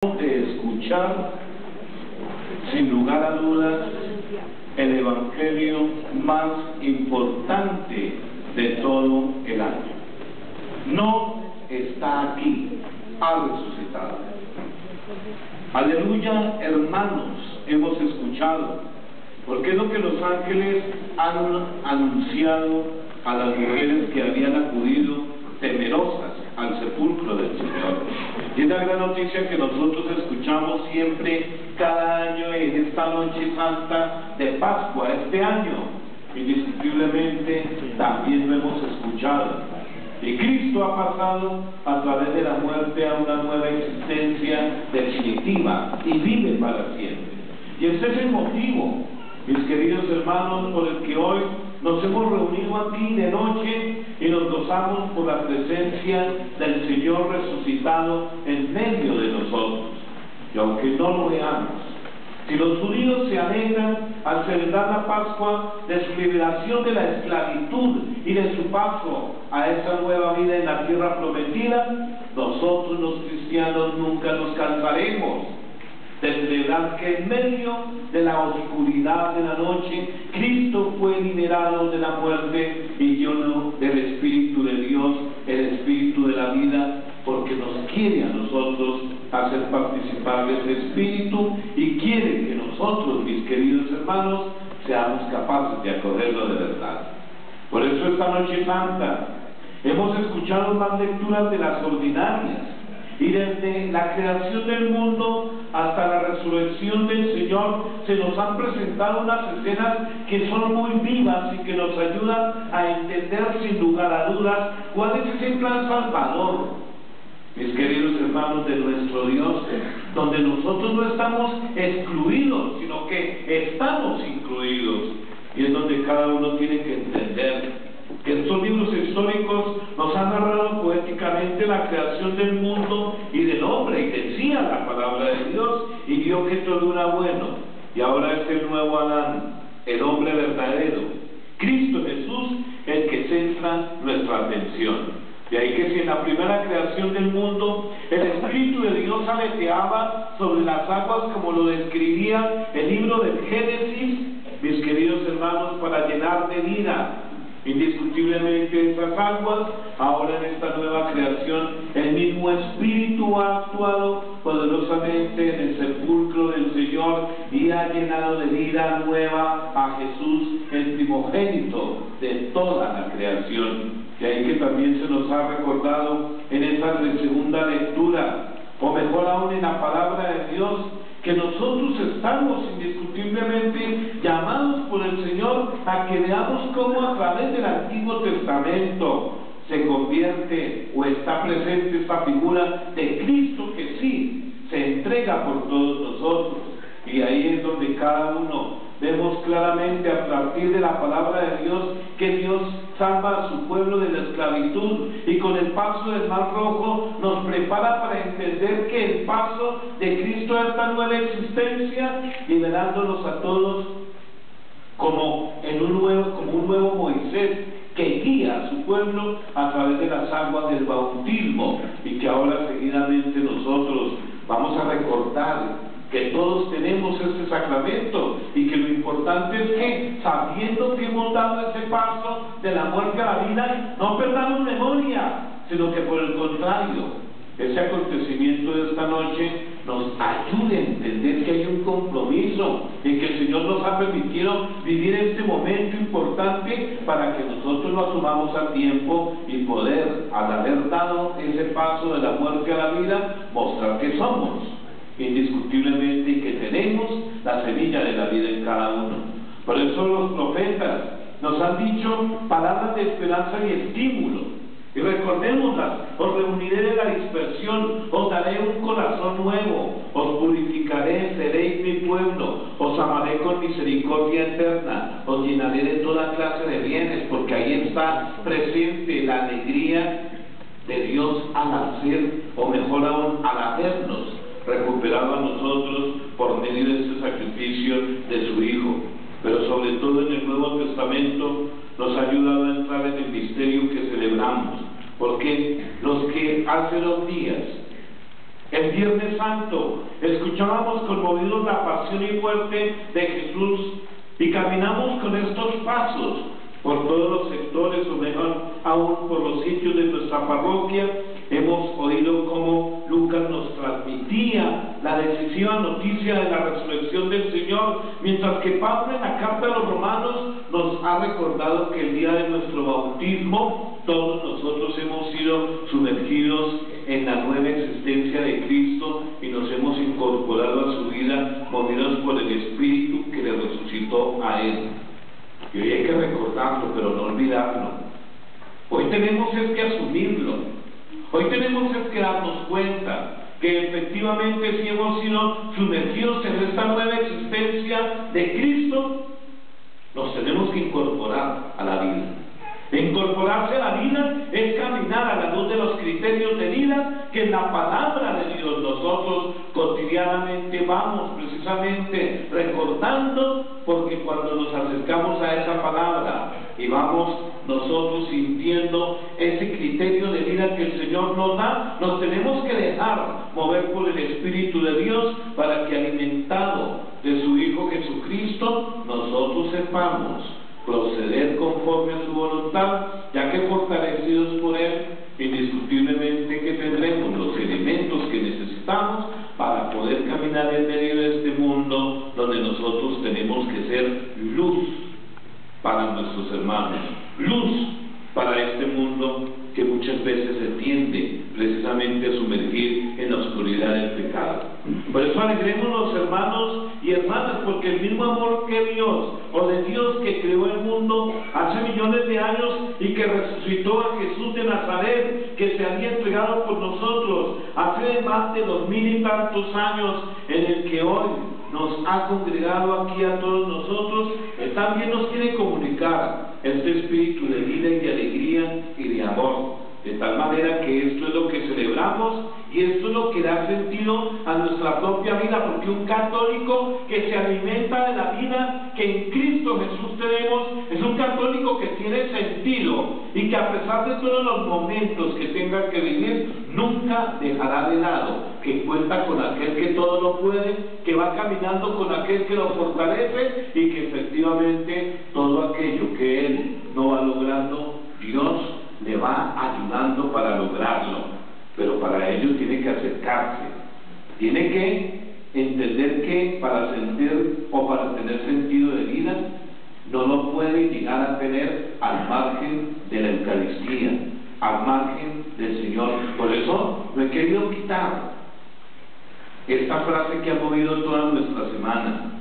De escuchar, sin lugar a dudas, el evangelio más importante de todo el año. No está aquí, ha resucitado. Aleluya, hermanos, hemos escuchado, porque es lo que los ángeles han anunciado a las mujeres que habían acudido temerosas al sepulcro del Señor. Y es la gran noticia que nosotros escuchamos siempre, cada año, en esta noche santa de Pascua. Este año, indiscutiblemente, también lo hemos escuchado. Y Cristo ha pasado a través de la muerte a una nueva existencia definitiva y vive para siempre. Y ese es el motivo, mis queridos hermanos, por el que hoy nos hemos reunido aquí de noche y nos gozamos por la presencia del Señor resucitado en medio de nosotros. Y aunque no lo veamos, si los judíos se alegran al celebrar la Pascua de su liberación de la esclavitud y de su paso a esa nueva vida en la tierra prometida, nosotros los cristianos nunca nos cansaremos de celebrar que en medio de la oscuridad de la noche, Cristo fue liberado de la muerte y lleno del Espíritu de Dios, el Espíritu de la vida, porque nos quiere a nosotros hacer participar de ese Espíritu y quiere que nosotros, mis queridos hermanos, seamos capaces de acogerlo de verdad. Por eso esta noche santa hemos escuchado más lecturas de las ordinarias, y desde la creación del mundo hasta la resurrección del Señor se nos han presentado unas escenas que son muy vivas y que nos ayudan a entender sin lugar a dudas cuál es ese plan salvador, mis queridos hermanos, de nuestro Dios, donde nosotros no estamos excluidos, sino que estamos incluidos. Y es donde cada uno tiene que entender que estos libros históricos nos han narrado poéticamente la creación del mundo y del hombre, y decía la palabra de Dios, y vio que todo era bueno, y ahora es el nuevo Adán, el hombre verdadero, Cristo Jesús, el que centra nuestra atención. De ahí que si en la primera creación del mundo el Espíritu de Dios aleteaba sobre las aguas, como lo describía el libro del Génesis, mis queridos hermanos, para llenar de vida indiscutiblemente esas aguas, ahora en esta nueva creación el mismo Espíritu ha actuado poderosamente en el sepulcro del Señor y ha llenado de vida nueva a Jesús, el primogénito de toda la creación. De ahí que también se nos ha recordado en esa segunda lectura, o mejor aún en la palabra de Dios, que nosotros estamos indiscutiblemente llamados por el Señor a que veamos cómo a través del Antiguo Testamento se convierte o está presente esta figura de Cristo que sí se entrega por todos nosotros. Y ahí es donde cada uno vemos claramente a partir de la palabra de Dios que Dios salva a su pueblo de la esclavitud, y con el paso del Mar Rojo nos prepara para entender que el paso de Cristo a esta nueva existencia, liberándonos a todos como un nuevo Moisés que guía a su pueblo a través de las aguas del bautismo, y que ahora seguidamente nosotros vamos a recordar que todos tenemos este sacramento, y que lo importante es que, sabiendo que hemos dado ese paso de la muerte a la vida, no perdamos memoria, sino que por el contrario, ese acontecimiento de esta noche nos ayude a entender que hay un compromiso y que el Señor nos ha permitido vivir este momento importante para que nosotros lo asumamos a tiempo y poder, al haber dado ese paso de la muerte a la vida, mostrar que somos indiscutiblemente y que tenemos la semilla de la vida en cada uno. Por eso los profetas nos han dicho palabras de esperanza y estímulo, y recordémoslas: os reuniré de la dispersión, os daré un corazón nuevo, os purificaré, seréis mi pueblo, os amaré con misericordia eterna, os llenaré de toda clase de bienes, porque ahí está presente la alegría de Dios al hacer, o mejor aún, al habernos recuperado a nosotros por medio de este sacrificio de su Hijo. Pero sobre todo en el Nuevo Testamento nos ha ayudado a entrar en el misterio que celebramos, porque los que hace 2 días El Viernes Santo escuchábamos conmovidos la pasión y muerte de Jesús y caminamos con estos pasos por todos los sectores, o mejor aún por los sitios de nuestra parroquia. Hemos oído cómo Lucas nos transmitía la decisiva noticia de la resurrección del Señor, mientras que Pablo en la carta a los Romanos nos ha recordado que el día de nuestro bautismo todos nosotros hemos sido sumergidos en la nueva existencia de Cristo y nos hemos incorporado a su vida, movidos por el Espíritu que le resucitó a Él. Y hoy hay que recordarlo, pero no olvidarlo. Hoy tenemos es que asumirlo. Hoy tenemos es que darnos cuenta que efectivamente si hemos sido sumergidos en esta nueva existencia de Cristo, nos tenemos que incorporar a la vida. Incorporarse a la vida es caminar a la luz de los criterios de vida que en la palabra de Dios nosotros cotidianamente vamos precisamente recordando, porque cuando nos acercamos a esa palabra y vamos nosotros sintiendo ese criterio de vida que el Señor nos da, nos tenemos que dejar mover por el Espíritu de Dios para que, alimentado de su Hijo Jesucristo, nosotros sepamos proceder conforme a su voluntad, ya que fortalecidos por Él, indiscutiblemente que tendremos los elementos que necesitamos para poder caminar en medio de este mundo donde nosotros tenemos que ser luz para nuestros hermanos, luz para este mundo que muchas veces se tiende precisamente a sumergir en la oscuridad del pecado. Por eso alegrémonos, hermanos y hermanas, porque el mismo amor que Dios, o de Dios que creó el mundo hace millones de años y que resucitó a Jesús de Nazaret, que se había entregado por nosotros hace más de 2000 y tantos años, en el que hoy nos ha congregado aquí a todos nosotros, Él también nos quiere comunicar este espíritu de vida y de alegría y de amor, de tal manera que esto es lo que celebramos y esto es lo que da sentido a nuestra propia vida, porque un católico que se alimenta de la vida que en Cristo Jesús tenemos es un católico que tiene sentido y que, a pesar de todos los momentos que tenga que vivir, nunca dejará de lado, que cuenta con aquel que todo lo puede, que va caminando con aquel que lo fortalece y que efectivamente todo aquello que él no va logrando, Dios le va ayudando para lograrlo. Pero para ello tiene que acercarse, tiene que entender que para sentir o para tener sentido de vida no lo puede llegar a tener al margen de la Eucaristía, al margen del Señor. Por eso no he querido quitar esta frase que ha movido toda nuestra semana,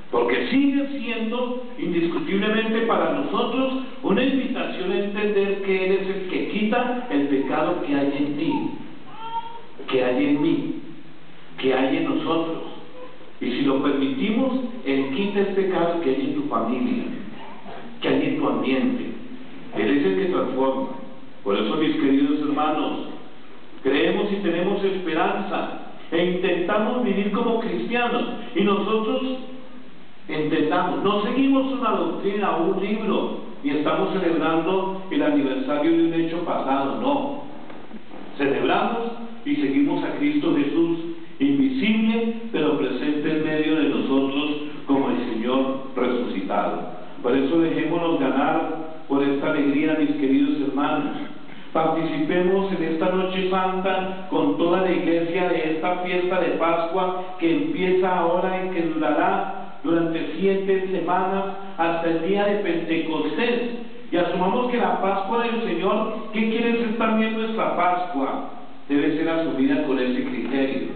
porque sigue siendo indiscutiblemente para nosotros una invitación a entender que Él es el que quita el pecado que hay en ti, que hay en mí, que hay en nosotros. Y si lo permitimos, Él quita el pecado que hay en tu familia, que hay en tu ambiente. Él es el que transforma. Por eso, mis queridos hermanos, creemos y tenemos esperanza e intentamos vivir como cristianos, y nosotros entendamos, no seguimos una doctrina o un libro y estamos celebrando el aniversario de un hecho pasado, no. Celebramos y seguimos a Cristo Jesús, invisible pero presente en medio de nosotros como el Señor resucitado. Por eso dejémonos ganar por esta alegría, mis queridos hermanos. Participemos en esta noche santa con toda la iglesia de esta fiesta de Pascua que empieza ahora y que durará durante 7 semanas hasta el día de Pentecostés, y asumamos que la Pascua del Señor, ¿qué quiere ser también nuestra Pascua? Debe ser asumida con ese criterio.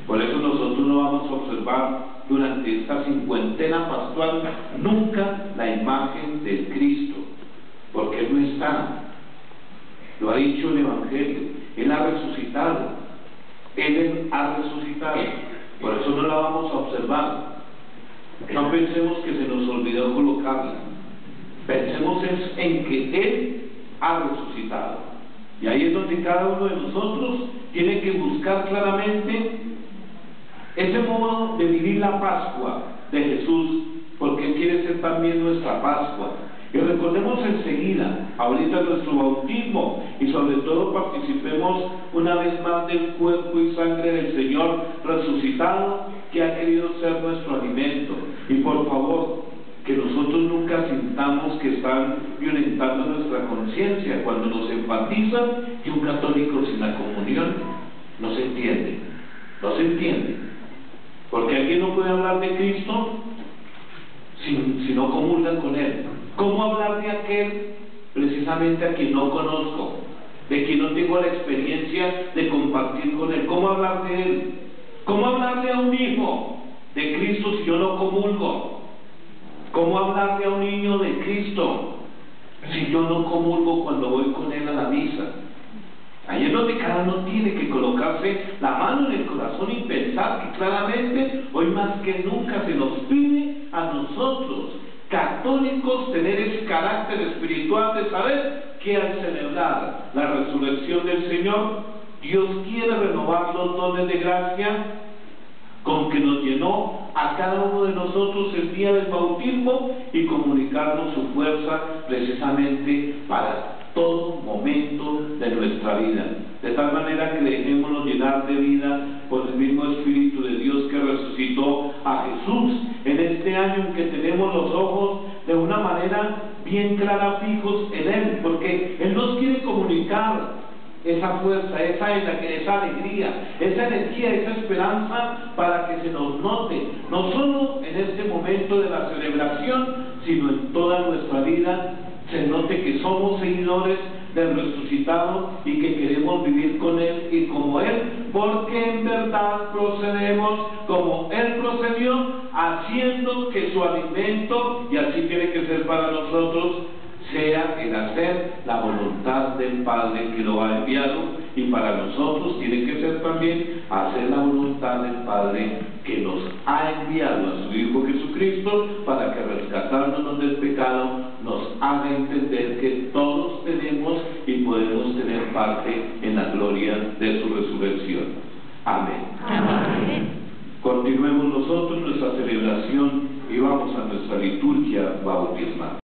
Por eso nosotros no vamos a observar durante esta cincuentena pascual nunca la imagen del Cristo, porque Él no está. Lo ha dicho el Evangelio, Él ha resucitado, Él ha resucitado. Por eso no la vamos a observar. No pensemos que se nos olvidó colocarla. Pensemos en que Él ha resucitado. Y ahí es donde cada uno de nosotros tiene que buscar claramente ese modo de vivir la Pascua de Jesús, porque Él quiere ser también nuestra Pascua. Y recordemos enseguida, ahorita nuestro bautismo, y sobre todo participemos una vez más del cuerpo y sangre del Señor resucitado, que ha querido ser nuestro alimento. Y por favor, que nosotros nunca sintamos que están violentando nuestra conciencia cuando nos enfatizan que un católico sin la comunión no se entiende, porque alguien no puede hablar de Cristo si no comulgan con Él. ¿Cómo hablar de aquel precisamente a quien no conozco, de quien no tengo la experiencia de compartir con Él? ¿Cómo hablar de Él? ¿Cómo hablarle a un hijo de Cristo si yo no comulgo? ¿Cómo hablarle a un niño de Cristo si yo no comulgo cuando voy con él a la misa? Ahí es donde cada uno tiene que colocarse la mano en el corazón y pensar que claramente hoy más que nunca se nos pide a nosotros, católicos, tener ese carácter espiritual de saber que al celebrar la resurrección del Señor, Dios quiere renovar los dones de gracia con que nos llenó a cada uno de nosotros el día del bautismo y comunicarnos su fuerza precisamente para todo momento de nuestra vida. De tal manera que dejémonos llenar de vida por el mismo Espíritu de Dios que resucitó a Jesús en este año en que tenemos los ojos de una manera bien clara fijos en Él, porque Él nos quiere comunicar esa fuerza, esa alegría, esa energía, esa esperanza para que se nos note, no solo en este momento de la celebración, sino en toda nuestra vida, se note que somos seguidores del resucitado y que queremos vivir con Él y como Él, porque en verdad procedemos como Él procedió, haciendo que su alimento, y así tiene que ser para nosotros, sea el hacer la voluntad del Padre que lo ha enviado, y para nosotros tiene que ser también hacer la voluntad del Padre que nos ha enviado a su Hijo Jesucristo para que, rescatándonos del pecado, nos haga entender que todos tenemos y podemos tener parte en la gloria de su resurrección. Amén. Amén. Continuemos nosotros nuestra celebración y vamos a nuestra liturgia bautismal.